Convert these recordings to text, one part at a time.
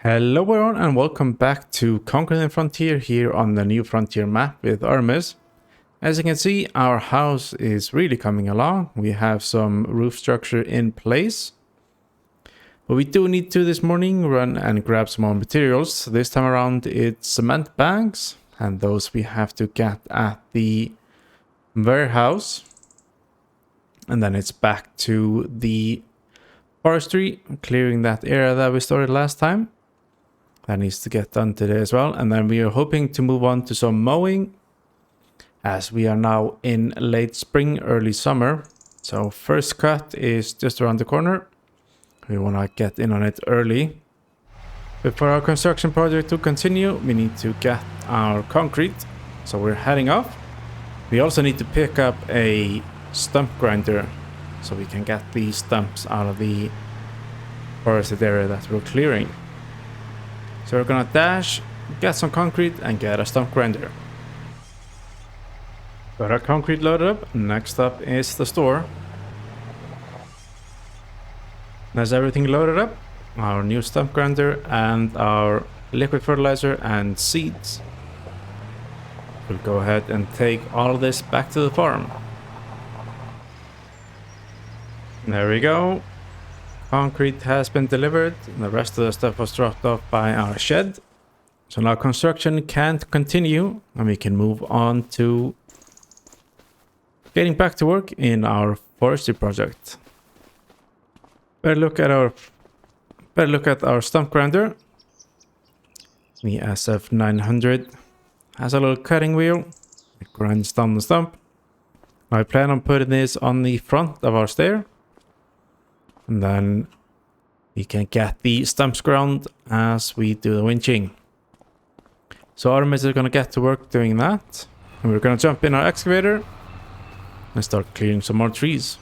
Hello everyone and welcome back to Conquering the Frontier here on the New Frontier map with Artemus. As you can see, our house is really coming along. We have some roof structure in place. But we do need to this morning run and grab some more materials. This time around it's cement bags, and those we have to get at the warehouse. And then it's back to the forestry, clearing that area that we started last time. That needs to get done today as well. And then we are hoping to move on to some mowing, as we are now in late spring, early summer. So first cut is just around the corner. We want to get in on it early. But for our construction project to continue, we need to get our concrete. So we're heading off. We also need to pick up a stump grinder so we can get these stumps out of the forested area that we're clearing. So we're gonna dash, get some concrete and get a stump grinder. Got our concrete loaded up. Next up is the store. There's everything loaded up. Our new stump grinder and our liquid fertilizer and seeds. We'll go ahead and take all of this back to the farm. There we go. Concrete has been delivered. The rest of the stuff was dropped off by our shed. So now construction can't continue and we can move on to getting back to work in our forestry project. Better look at our stump grinder. The SF900 has a little cutting wheel. It grinds down the stump. I plan on putting this on the front of our stair. And then we can get the stumps ground as we do the winching. So Artemus is going to get to work doing that. And we're going to jump in our excavator and start clearing some more trees.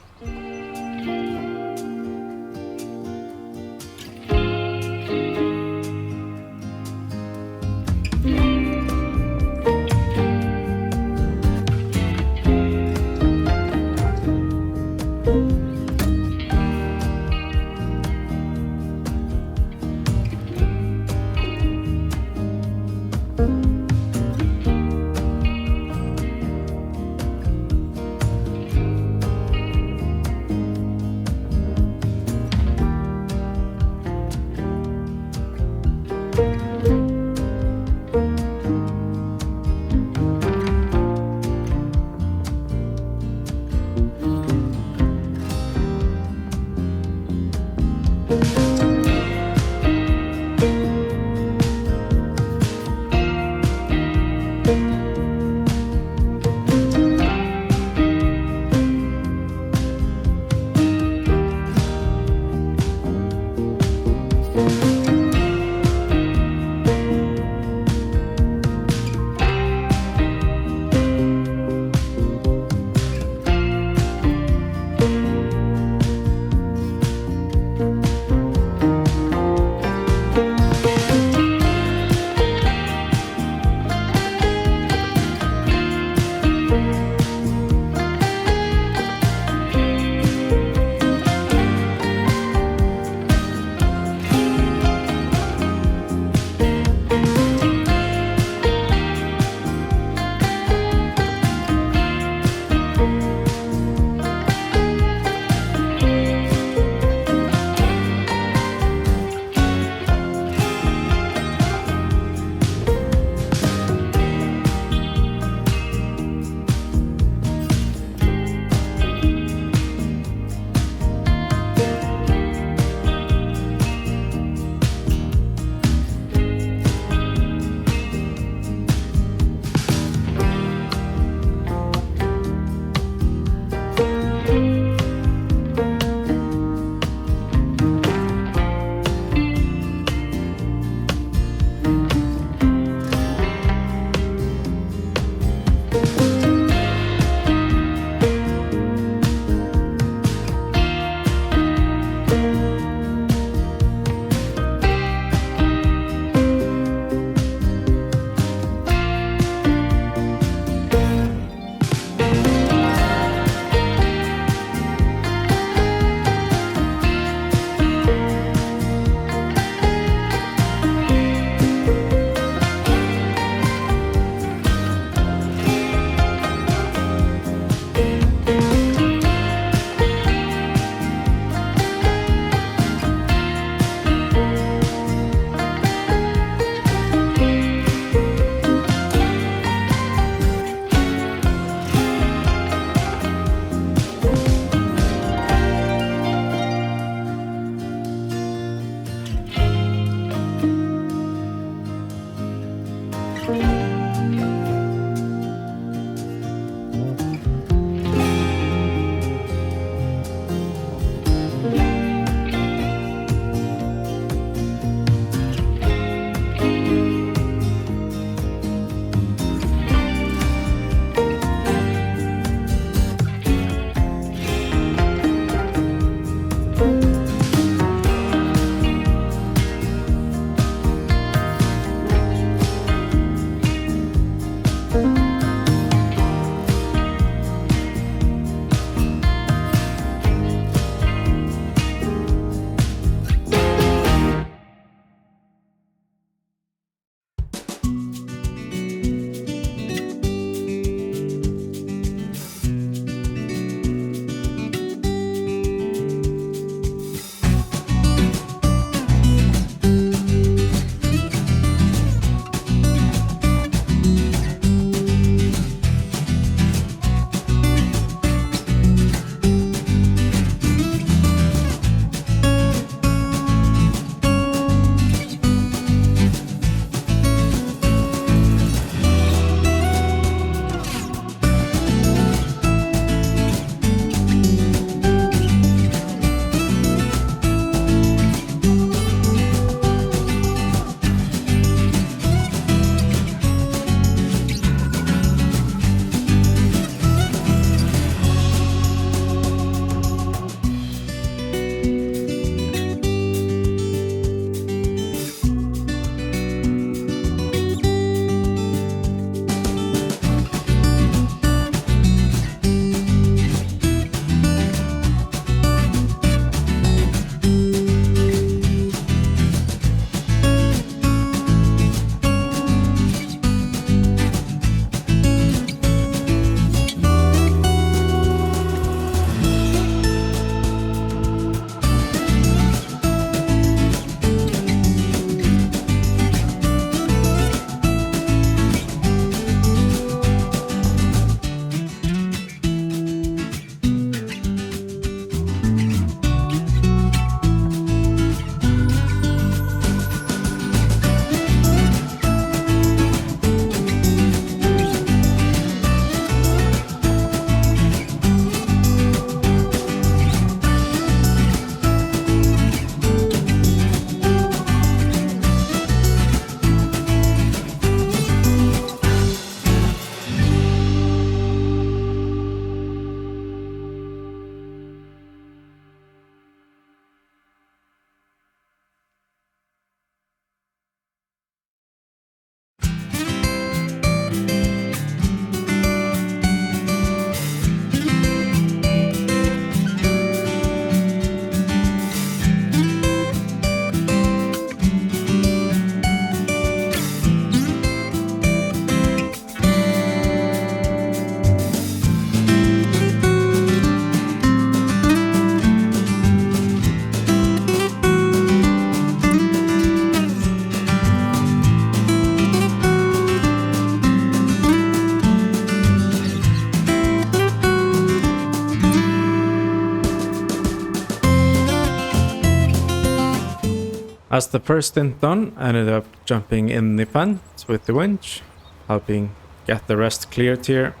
As the first stint done, I ended up jumping in the fence with the winch, helping get the rest cleared here.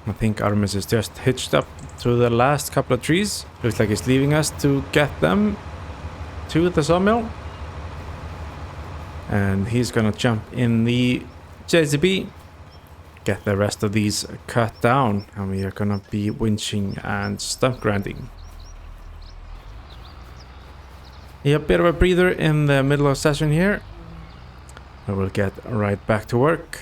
I think Artemus is just hitched up to the last couple of trees. Looks like he's leaving us to get them to the sawmill. And he's gonna jump in the JCB, get the rest of these cut down, and we are gonna be winching and stump grinding. A bit of a breather in the middle of session here. I will get right back to work.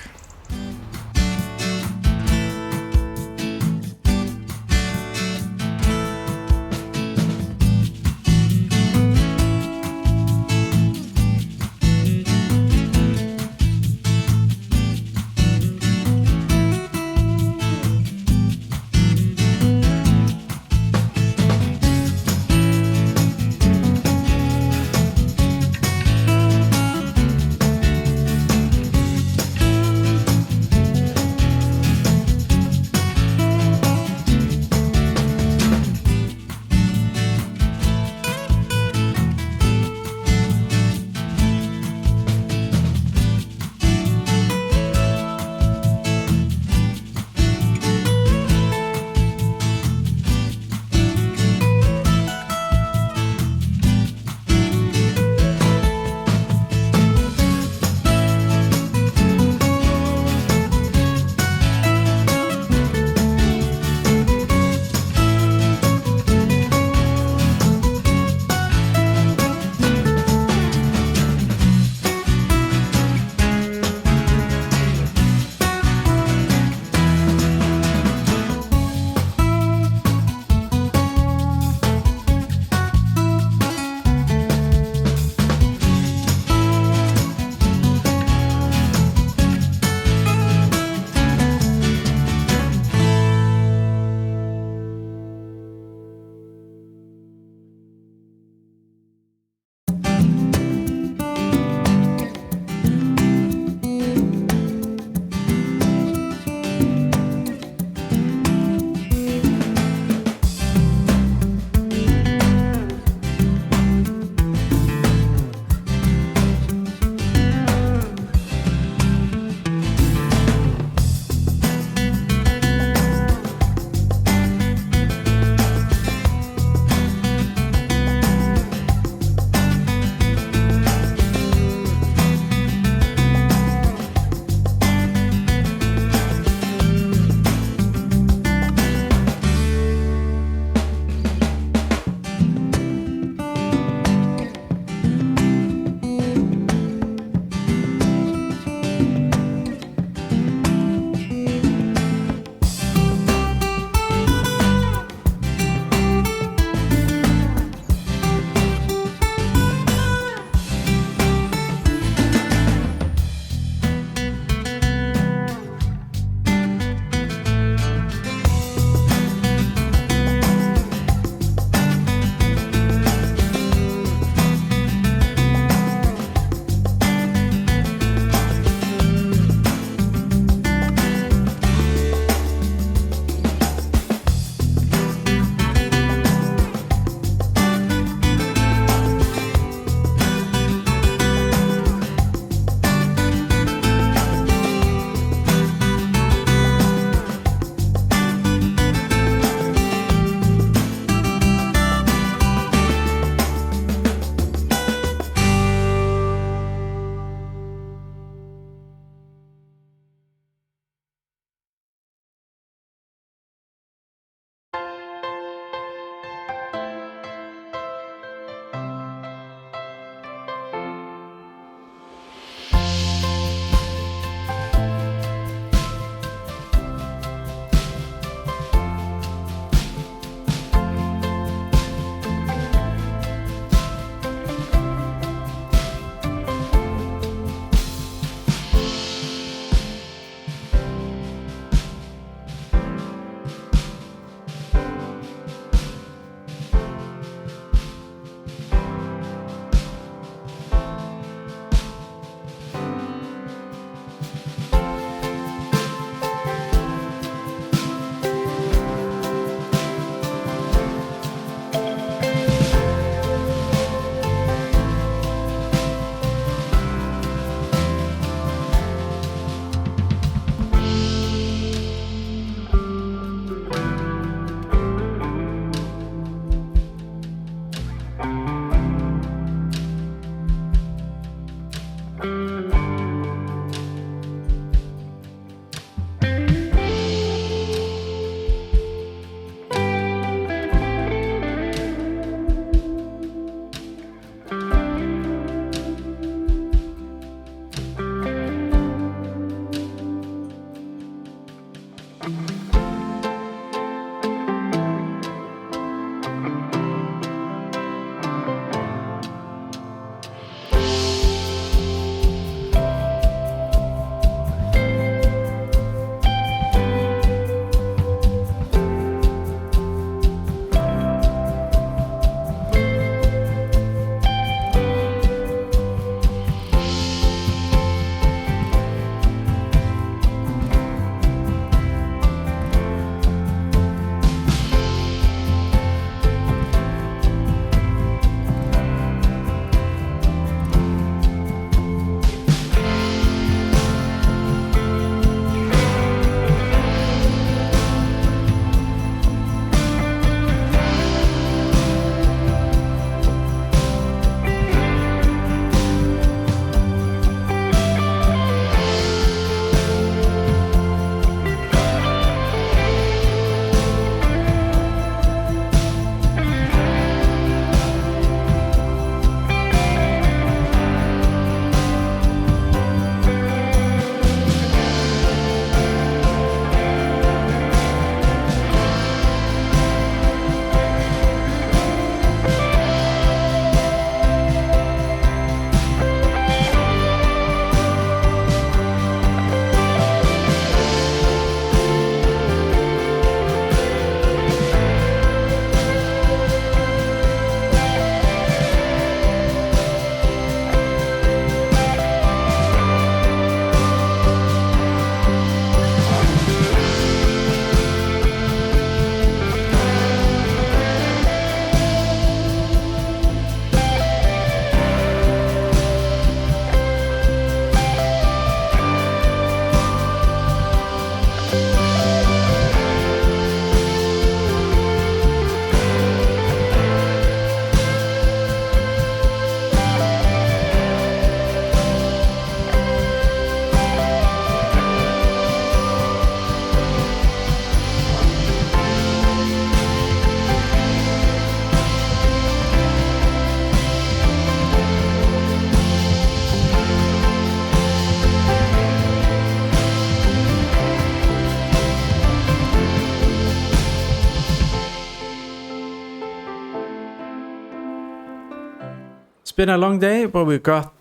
Been a long day, but we got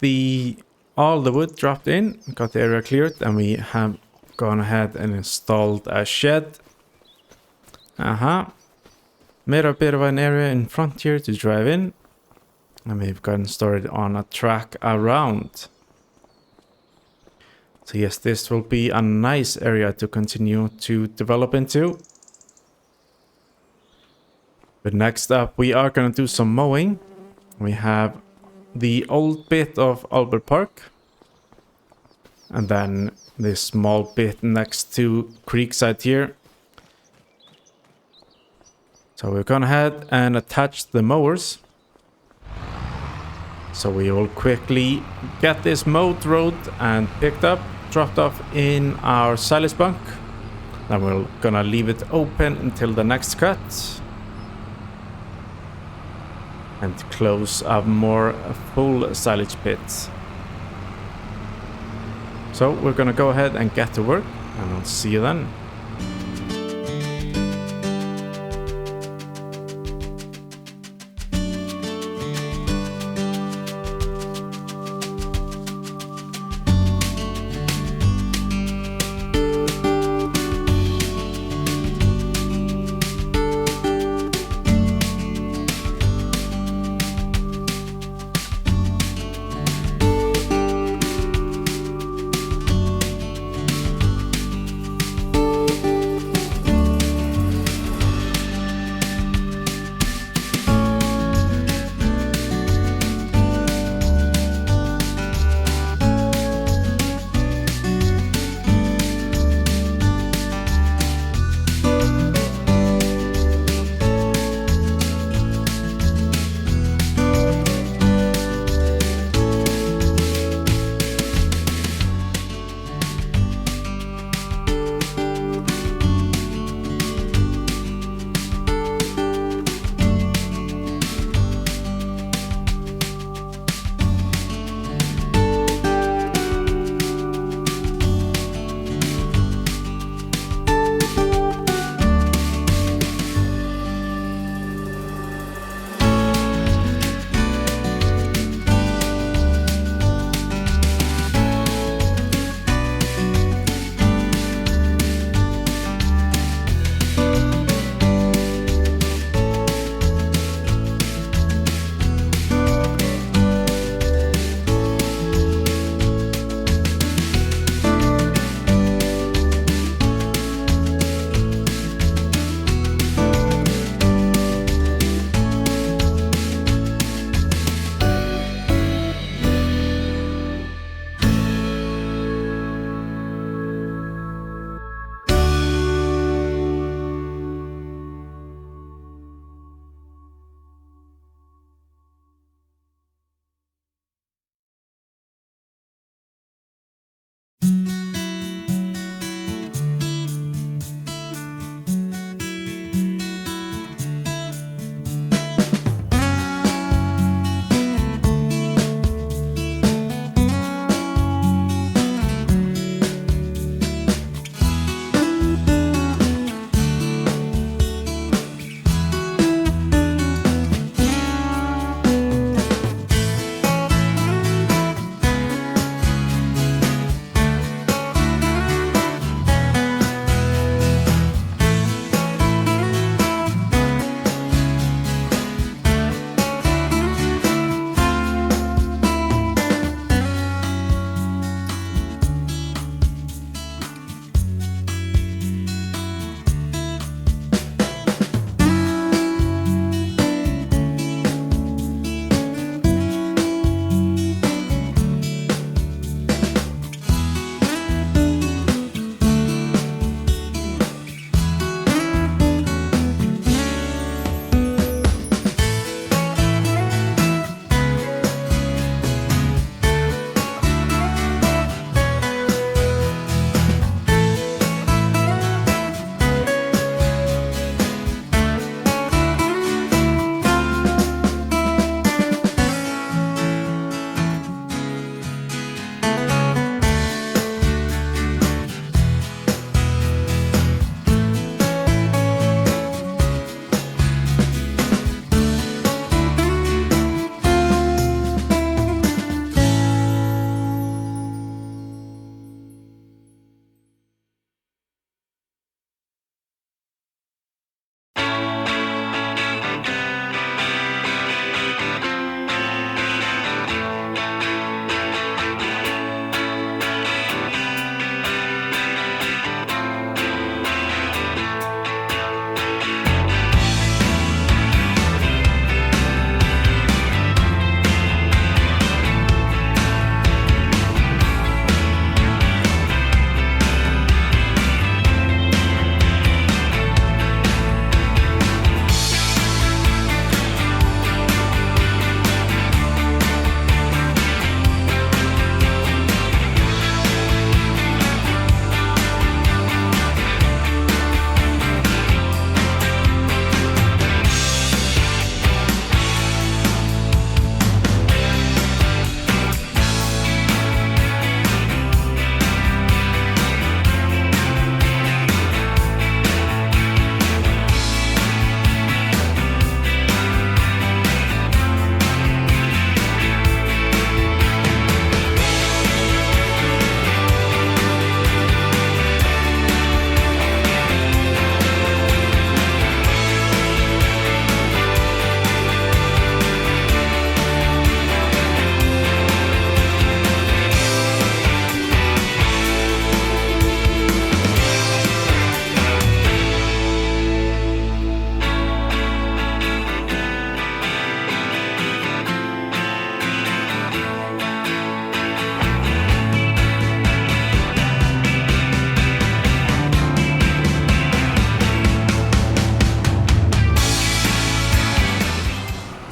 all the wood dropped in, got the area cleared, and we have gone ahead and installed a shed. Made a bit of an area in front here to drive in, and we've gotten started on a track around. So yes, this will be a nice area to continue to develop into. But next up, we are going to do some mowing. We have the old bit of Albert Park, and then this small bit next to Creekside here. So we're gonna ahead and attach the mowers. So we will quickly get this mowed road and picked up, dropped off in our silage bunk. Then we're gonna leave it open until the next cut. And close up more full silage pits. So we're gonna go ahead and get to work, and I'll see you then.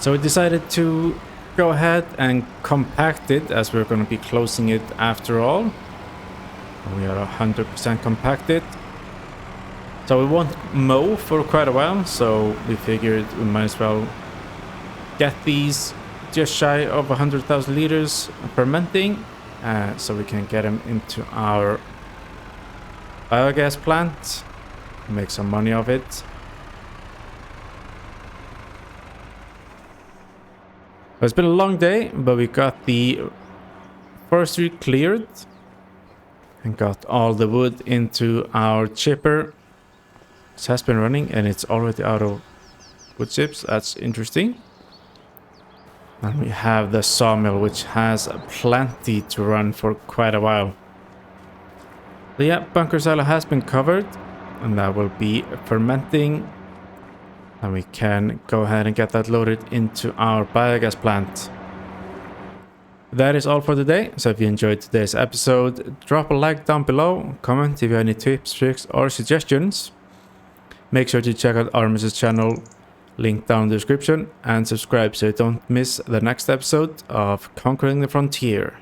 So we decided to go ahead and compact it, as we're going to be closing it after all. We are 100% compacted. So we won't mow for quite a while, so we figured we might as well get these just shy of 100,000 liters fermenting, so we can get them into our biogas plant, make some money of it. It's been a long day, but we got the forestry cleared and got all the wood into our chipper. It has been running and it's already out of wood chips. That's interesting. And we have the sawmill, which has plenty to run for quite a while. But yeah, bunker silo has been covered, and that will be fermenting. And we can go ahead and get that loaded into our biogas plant. That is all for today. So if you enjoyed today's episode, drop a like down below, comment if you have any tips, tricks, or suggestions. Make sure to check out Artemus's channel, link down in the description, and subscribe so you don't miss the next episode of Conquering the Frontier.